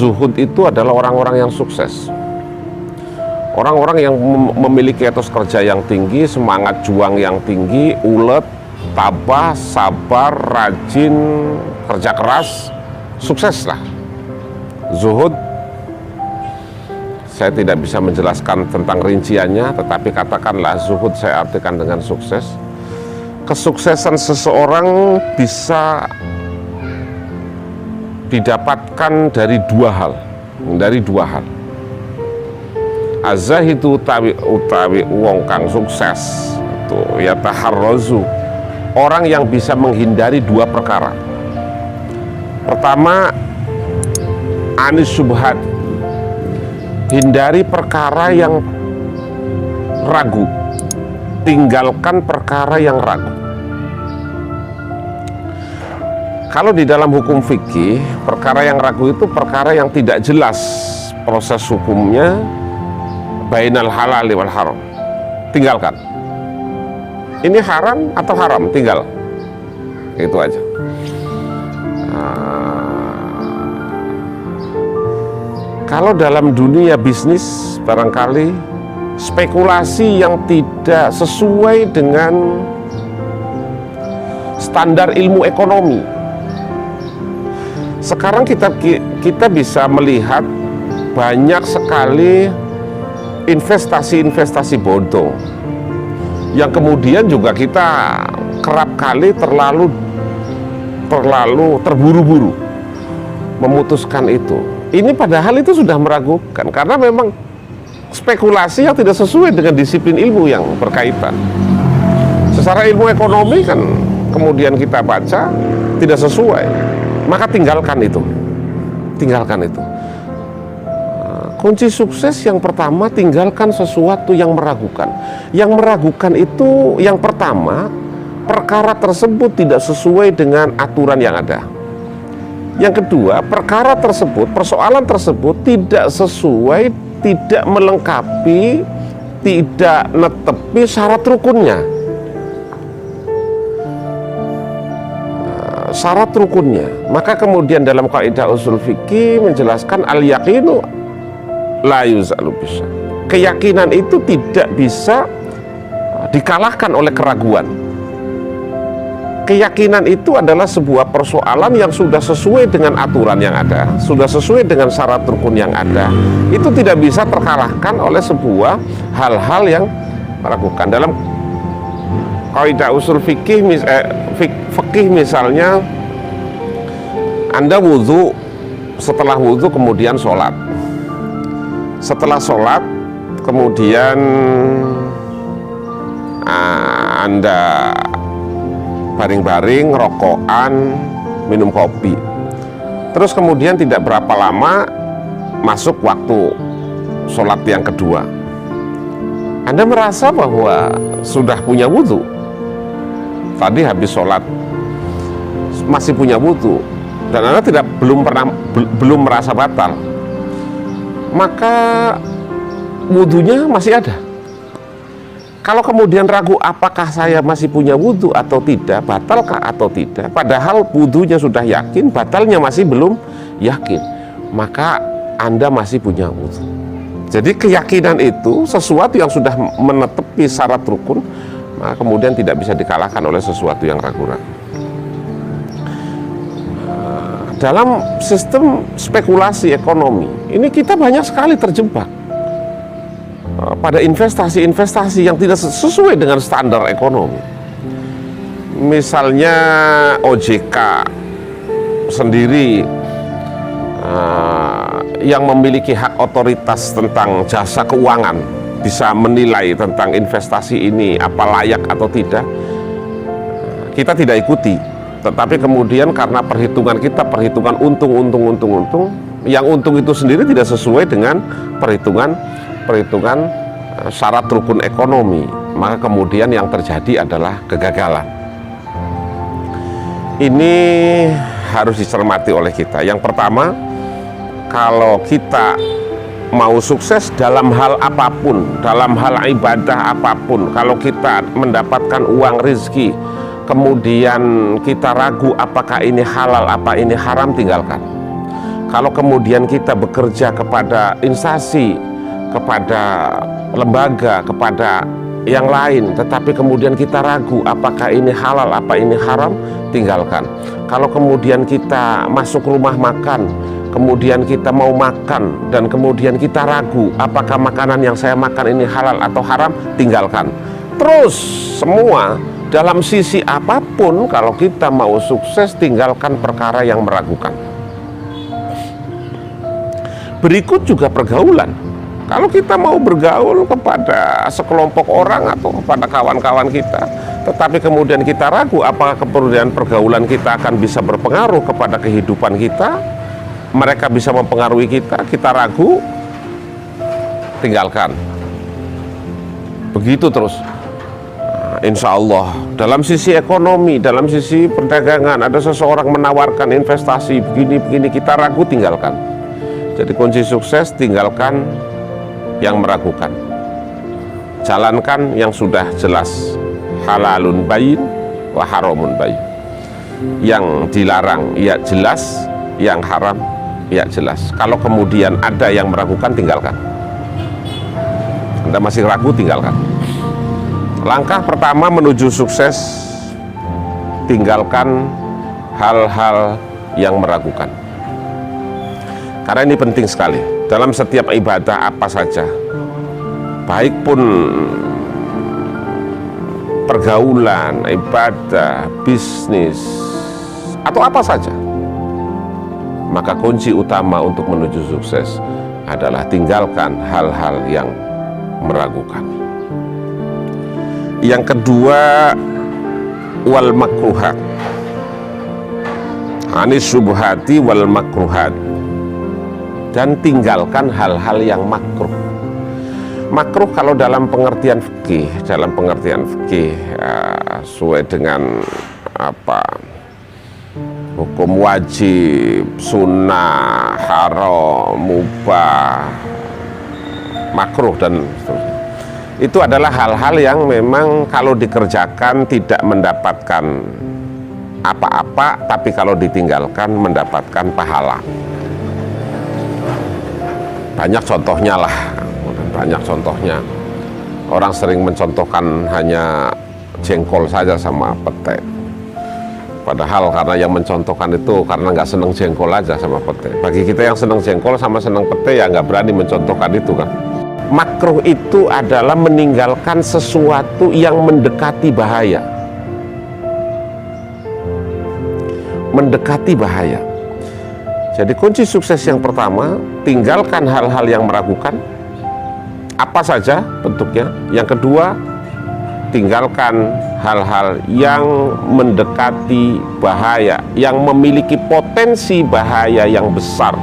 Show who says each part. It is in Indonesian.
Speaker 1: zuhud itu adalah orang-orang yang sukses. Orang-orang yang memiliki etos kerja yang tinggi, semangat juang yang tinggi, ulet, tabah, sabar, rajin, kerja keras, sukses lah. Zuhud, saya tidak bisa menjelaskan tentang rinciannya, tetapi katakanlah zuhud saya artikan dengan sukses. Kesuksesan seseorang bisa didapatkan dari dua hal. Azahidu utawi wong kang sukses itu ya taharrozu, orang yang bisa menghindari dua perkara. Pertama, anis subhat, hindari perkara yang ragu, tinggalkan perkara yang ragu. Kalau di dalam hukum fikih, perkara yang ragu itu perkara yang tidak jelas proses hukumnya, bainal halali wal haram, tinggalkan. Ini haram atau haram, tinggal. Itu aja. Kalau dalam dunia bisnis, barangkali spekulasi yang tidak sesuai dengan standar ilmu ekonomi. Sekarang kita bisa melihat banyak sekali investasi bodong yang kemudian juga kita kerap kali terlalu terburu-buru memutuskan itu. Ini padahal itu sudah meragukan, karena memang spekulasi yang tidak sesuai dengan disiplin ilmu yang berkaitan. Secara ilmu ekonomi kan kemudian kita baca tidak sesuai, maka tinggalkan itu. Kunci sukses yang pertama, tinggalkan sesuatu yang meragukan. Yang meragukan itu yang pertama, perkara tersebut tidak sesuai dengan aturan yang ada. Yang kedua, perkara tersebut, persoalan tersebut tidak sesuai, tidak melengkapi, tidak netepi syarat rukunnya. Syarat rukunnya. Maka kemudian dalam kaidah usul fikih menjelaskan al-yaqinu la yuzalu bisa. Keyakinan itu tidak bisa dikalahkan oleh keraguan. Keyakinan itu adalah sebuah persoalan yang sudah sesuai dengan aturan yang ada, sudah sesuai dengan syarat rukun yang ada. Itu tidak bisa terkalahkan oleh sebuah hal-hal yang meragukan. Dalam kaidah usul fikih, misalnya Anda wudhu, setelah wudhu kemudian sholat. Setelah sholat kemudian Anda baring-baring, rokokan, minum kopi. Terus kemudian tidak berapa lama masuk waktu sholat yang kedua. Anda merasa bahwa sudah punya wudhu. Tadi habis sholat masih punya wudhu dan Anda belum merasa batal. Maka wudhunya masih ada. Kalau kemudian ragu apakah saya masih punya wudhu atau tidak, batalkah atau tidak, padahal wudhunya sudah yakin, batalnya masih belum yakin, maka Anda masih punya wudhu. Jadi keyakinan itu sesuatu yang sudah menetepi syarat rukun, maka kemudian tidak bisa dikalahkan oleh sesuatu yang ragu-ragu. Dalam sistem spekulasi ekonomi ini kita banyak sekali terjebak pada investasi-investasi yang tidak sesuai dengan standar ekonomi. Misalnya OJK sendiri yang memiliki hak otoritas tentang jasa keuangan bisa menilai tentang investasi ini apa layak atau tidak. Kita tidak ikuti, tetapi kemudian karena perhitungan kita perhitungan untung, yang untung itu sendiri tidak sesuai dengan perhitungan syarat rukun ekonomi, maka kemudian yang terjadi adalah kegagalan. Ini harus dicermati oleh kita. Yang pertama, kalau kita mau sukses dalam hal apapun, dalam hal ibadah apapun, kalau kita mendapatkan uang rezeki, kemudian kita ragu apakah ini halal, apa ini haram, tinggalkan. Kalau kemudian kita bekerja kepada instansi, kepada lembaga, kepada yang lain, tetapi kemudian kita ragu apakah ini halal, apa ini haram, tinggalkan. Kalau kemudian kita masuk rumah makan, kemudian kita mau makan, dan kemudian kita ragu apakah makanan yang saya makan ini halal atau haram, tinggalkan. Terus semua dalam sisi apapun, kalau kita mau sukses, tinggalkan perkara yang meragukan. Berikut juga pergaulan. Kalau kita mau bergaul kepada sekelompok orang atau kepada kawan-kawan kita, tetapi kemudian kita ragu apakah kemudian pergaulan kita akan bisa berpengaruh kepada kehidupan kita, mereka bisa mempengaruhi kita ragu, tinggalkan. Begitu terus. Insya Allah, dalam sisi ekonomi, dalam sisi perdagangan, ada seseorang menawarkan investasi begini-begini, kita ragu, tinggalkan. Jadi kunci sukses, tinggalkan yang meragukan, jalankan yang sudah jelas, halalun bayin wa haramun bayin. Yang dilarang ya jelas, yang haram ya jelas. Kalau kemudian ada yang meragukan, tinggalkan. Anda masih ragu, tinggalkan. Langkah pertama menuju sukses, tinggalkan hal-hal yang meragukan. Karena ini penting sekali dalam setiap ibadah apa saja, baik pun pergaulan, ibadah, bisnis, atau apa saja. Maka kunci utama untuk menuju sukses adalah tinggalkan hal-hal yang meragukan. Yang kedua, wal makruhat, anis syubhati wal makruhat, dan tinggalkan hal-hal yang makruh. Makruh kalau dalam pengertian fikih, sesuai dengan apa, hukum wajib, sunnah, haram, mubah, makruh dan seterusnya. Itu adalah hal-hal yang memang kalau dikerjakan tidak mendapatkan apa-apa, tapi kalau ditinggalkan mendapatkan pahala. Banyak contohnya lah, banyak contohnya. Orang sering mencontohkan hanya jengkol saja sama pete. Padahal karena yang mencontohkan itu karena nggak seneng jengkol aja sama pete. Bagi kita yang seneng jengkol sama seneng pete, ya nggak berani mencontohkan itu kan. Makruh itu adalah meninggalkan sesuatu yang mendekati bahaya. Mendekati bahaya. Jadi kunci sukses yang pertama, tinggalkan hal-hal yang meragukan, apa saja bentuknya. Yang kedua, tinggalkan hal-hal yang mendekati bahaya, yang memiliki potensi bahaya yang besar.